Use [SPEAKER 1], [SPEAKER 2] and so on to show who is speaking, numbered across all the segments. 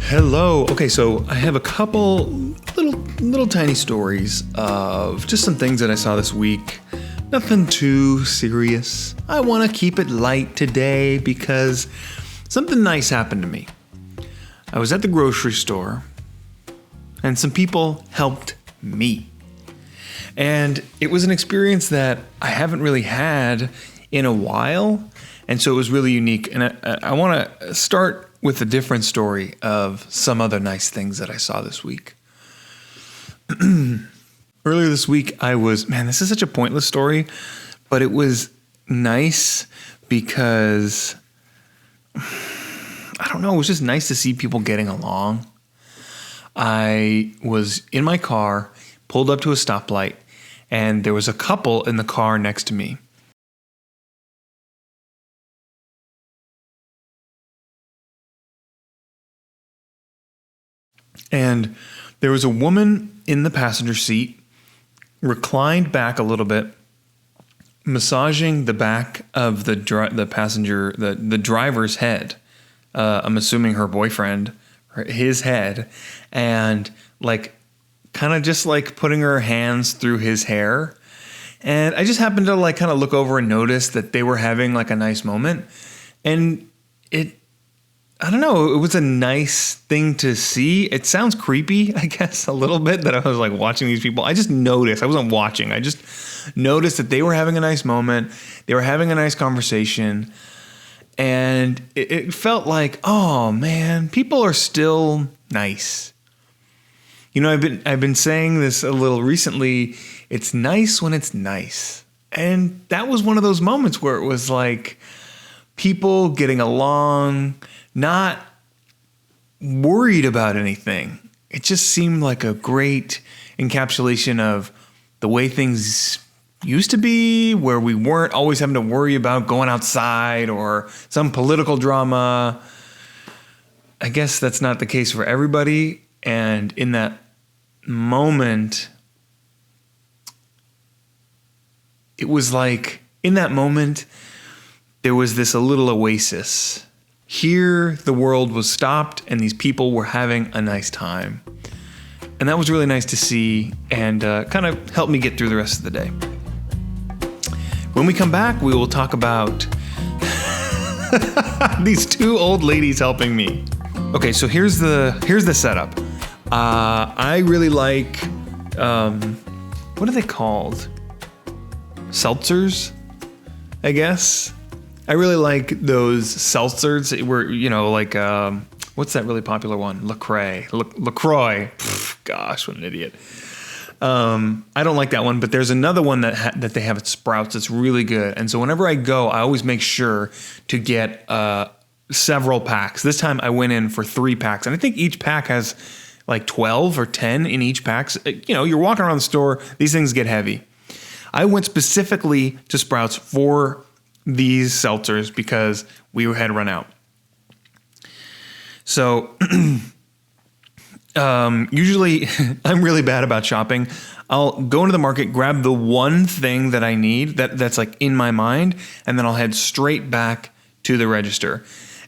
[SPEAKER 1] Hello. Okay, so I have a couple little tiny stories of just some things that I saw this week. Nothing too serious. I want to keep it light today because something nice happened to me. I was at the grocery store and some people helped me. And it was an experience that I haven't really had in a while. And so it was really unique. And I want to start with a different story of some other nice things that I saw this week. Earlier this week, this is such a pointless story, but it was nice because, I don't know, it was just nice to see people getting along. I was in my car, pulled up to a stoplight, and there was a couple in the car next to me. And there was a woman in the passenger seat, reclined back a little bit, massaging the back of the driver's head. I'm assuming her boyfriend, his head, and kind of just putting her hands through his hair. And I just happened to kind of look over and notice that they were having a nice moment. And I don't know, it was a nice thing to see. It sounds creepy, I guess, a little bit that I was watching these people. I just noticed, I wasn't watching. I just noticed that they were having a nice moment. They were having a nice conversation. And it felt like, oh man, people are still nice. You know, I've been saying this a little recently. It's nice when it's nice. And that was one of those moments where it was people getting along, not worried about anything. It just seemed like a great encapsulation of the way things used to be, where we weren't always having to worry about going outside or some political drama. I guess that's not the case for everybody. And in that moment, it was in that moment, there was this a little oasis. Here, the world was stopped and these people were having a nice time. And that was really nice to see and kind of helped me get through the rest of the day. When we come back, we will talk about these two old ladies helping me. Okay, so here's the setup. I really like, what are they called? Seltzers, I guess. I really like those seltzers where, what's that really popular one? LaCroix. Gosh, what an idiot. I don't like that one, but there's another one that they have at Sprouts that's really good. And so whenever I go, I always make sure to get several packs. This time I went in for 3 packs, and I think each pack has 12 or 10 in each pack. You're walking around the store, these things get heavy. I went specifically to Sprouts for these seltzers because we had run out. So usually I'm really bad about shopping. I'll go into the market, grab the one thing that I need that's in my mind, and then I'll head straight back to the register.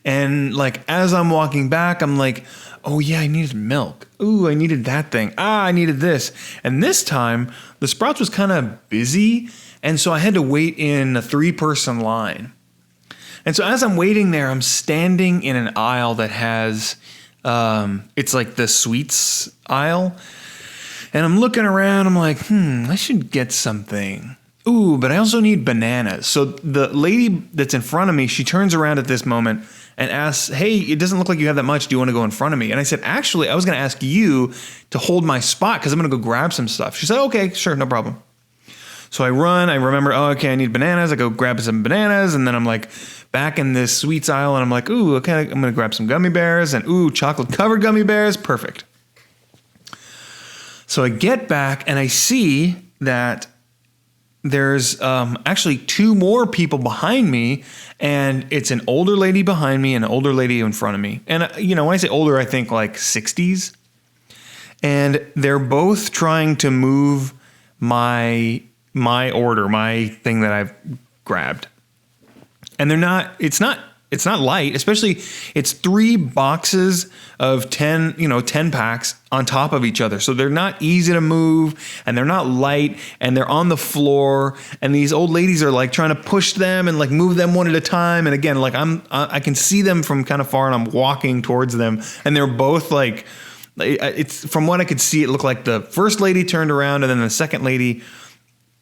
[SPEAKER 1] And as I'm walking back, I'm oh yeah, I needed milk. Ooh, I needed that thing. I needed this. And this time the Sprouts was kind of busy. And so I had to wait in a 3-person line. And so as I'm waiting there, I'm standing in an aisle that has, it's the sweets aisle. And I'm looking around, I'm I should get something. Ooh, but I also need bananas. So the lady that's in front of me, she turns around at this moment and asks, hey, it doesn't look like you have that much. Do you want to go in front of me? And I said, actually, I was going to ask you to hold my spot because I'm going to go grab some stuff. She said, okay, sure, no problem. So I remember, I need bananas. I go grab some bananas, and then I'm back in this sweets aisle, and I'm ooh, okay, I'm going to grab some gummy bears, and ooh, chocolate-covered gummy bears, perfect. So I get back, and I see that there's actually 2 more people behind me, and it's an older lady behind me and an older lady in front of me. And, when I say older, I think 60s. And they're both trying to move my order, my thing that I've grabbed. And it's not it's not light, especially it's 3 boxes of 10 packs on top of each other. So they're not easy to move, and they're not light, and they're on the floor. And these old ladies are like trying to push them and like move them one at a time. And again, like I can see them from kind of far, and I'm walking towards them, and they're both like, it's from what I could see, it looked like the first lady turned around, and then the second lady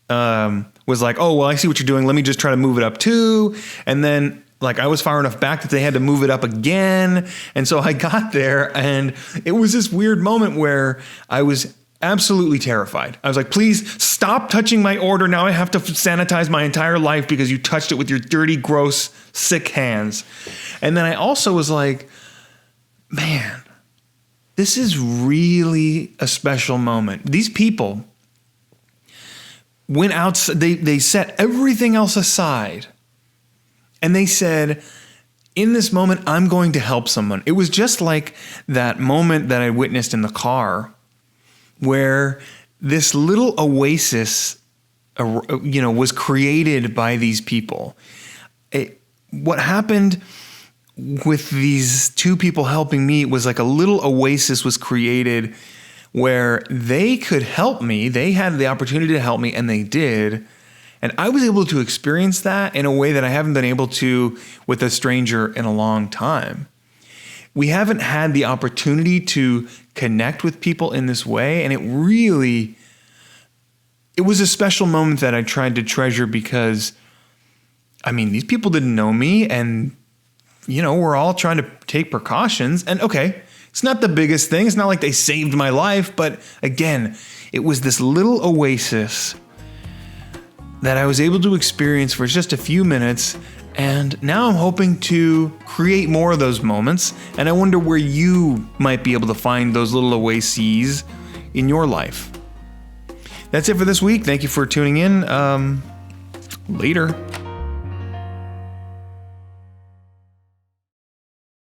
[SPEAKER 1] was like, oh, well, I see what you're doing. Let me just try to move it up too. And then like I was far enough back that they had to move it up again. And so I got there, and it was this weird moment where I was absolutely terrified. I was like, please stop touching my order. Now I have to sanitize my entire life because you touched it with your dirty, gross, sick hands. And then I also was like, man, this is really a special moment. These people went out, they set everything else aside, and they said, in this moment, I'm going to help someone. It was just like that moment that I witnessed in the car where this little oasis, was created by these people. What happened with these 2 people helping me was like a little oasis was created where they could help me. They had the opportunity to help me, and they did. And I was able to experience that in a way that I haven't been able to with a stranger in a long time. We haven't had the opportunity to connect with people in this way. And it was a special moment that I tried to treasure because, I mean, these people didn't know me, and, we're all trying to take precautions. And okay, it's not the biggest thing. It's not like they saved my life. But again, it was this little oasis that I was able to experience for just a few minutes. And now I'm hoping to create more of those moments. And I wonder where you might be able to find those little oases in your life. That's it for this week. Thank you for tuning in. Later.